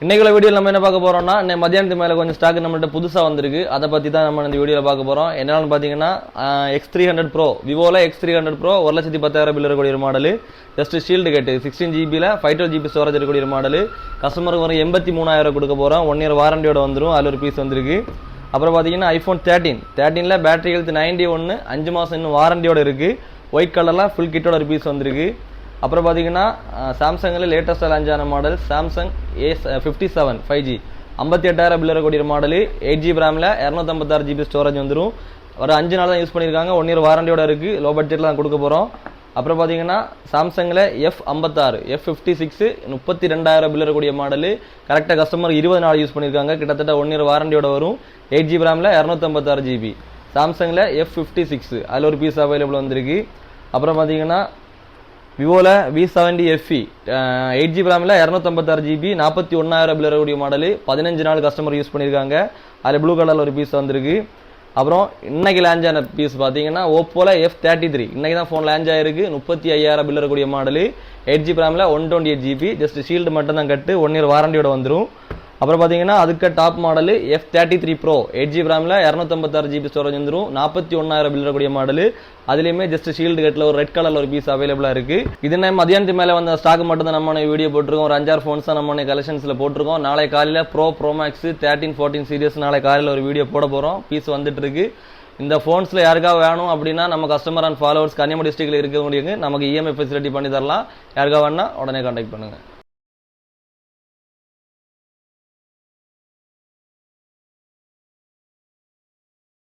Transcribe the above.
இன்னைக்குள்ள வீடியோல நம்ம என்ன பார்க்க போறோம்னா மதியானத்துக்கு மேல கொஞ்சம் ஸ்டாக் நம்மள்ட்ட புதுசா வந்திருக்கு. அதை பத்தி தான் நம்ம இந்த வீடியோல பார்க்க போறோம். என்னன்னு பாத்தீங்கன்னா X300 Pro, விவோல X300 Pro 1,10,000 bill இருக்கக்கூடிய மாடல். ஜஸ்ட் ஷீல்டு கேட்டு 16 GB 512 GB ஸ்டோரேஜ் இருக்கக்கூடிய மாடல். கஸ்டமருக்கு வர 83,000 கொடுக்க போறோம். 1 இயர் வாரண்டியோட வந்துரும். அதுல ஒரு பீஸ் வந்திருக்கு. அப்புறம் பாத்தீங்கன்னா iPhone 13ல பேட்டரி ஹெல்த் 91, 5 மாசம் இன்னும் வாரண்டியோட இருக்கு. ஒயிட் கலர்ல ஃபுல் கிட்டோட ஒரு பீஸ் வந்திருக்கு. அப்புறம் பார்த்தீங்கன்னா சாம்சங்கில் லேட்டஸ்ட் லான்ச் ஆன model Samsung A57 5G 58,000 bill இருக்கக்கூடிய மாடல். 8GB ரேமில் 256 GB ஸ்டோரேஜ் வந்துடும். ஒரு 5 நாள் தான் யூஸ் பண்ணியிருக்காங்க. 1 இயர் வாரண்டியோட இருக்குது. லோ பட்ஜெட்டில் தான் கொடுக்க போகிறோம். அப்புறம் பார்த்தீங்கன்னா சாம்சங்கில் F56 F56 32,000 பில் இருக்கக்கூடிய மாடல். கரெக்டாக கஸ்டமர் 20 நாள் யூஸ் பண்ணியிருக்காங்க. கிட்டத்தட்ட 1 இயர் வாரண்டியோட வரும். 8GB ரேமில் 256 GB. சாம்சங்கில் F56 அதில் ஒரு பீஸ் அவைலபிள் வந்திருக்கு. அப்புறம் பார்த்தீங்கன்னா விவோல V70 FE 8GB ரேமில் 256 GB 41,000 bill இருக்கக்கூடிய மாடல். 15 நாள் கஸ்டமர் யூஸ் பண்ணியிருக்காங்க. அதில் ப்ளூ கலரில் ஒரு பீஸ் வந்திருக்கு. அப்புறம் இன்னைக்கு லான்ச் ஆன பீஸ் பார்த்தீங்கன்னா ஓப்போல F33 இன்னைக்கு தான் ஃபோன் லான்ச் ஆயிருக்கு. 35,000 பில் இருக்கக்கூடிய model. 8GB ரேமில் 128 GB. Just shield மட்டும் தான் கட்டு. 1 இயர் வாரண்டியோட வந்துடும். அப்புறம் பார்த்தீங்கன்னா அதுக்கு top model F33 Pro 8GB ரேமில் 256 GB storage வந்துடும். 41,000 பில் இருக்கக்கூடிய மாடல். அதுலேயுமே ஜஸ்ட் ஷீல்டு கட்டில் ஒரு ரெட் கலரில் ஒரு பீஸ் அவைலபிளாக இருக்குது. இது நம்ம மதியானத்து மேலே வந்த ஸ்டாக் மட்டும் தான் நம்ம வீடியோ போட்டிருக்கோம். ஒரு 5-6 ஃபோன்ஸ் தான் நம்ம கலெக்ஷன்ஸில் போட்டிருக்கோம். நாளை காலையில் Pro Max 13, 14 சீரியஸ் நாளை காலையில் ஒரு வீடியோ போட போகிறோம். பீஸ் வந்துட்டு இருக்கு. இந்த ஃபோன்ஸில் யாருக்காக வேணும் அப்படின்னா நம்ம கஸ்டமர் அண்ட் ஃபாலோவர்ஸ் கன்னியாகுமரி டிஸ்ட்ரிக்டில் இருக்கவங்களுக்கு நமக்கு EMI ஃபெசிலிட்டி பண்ணி தரலாம். யாருக்காக வேணா உடனே கான்டாக்ட் பண்ணுங்கள்.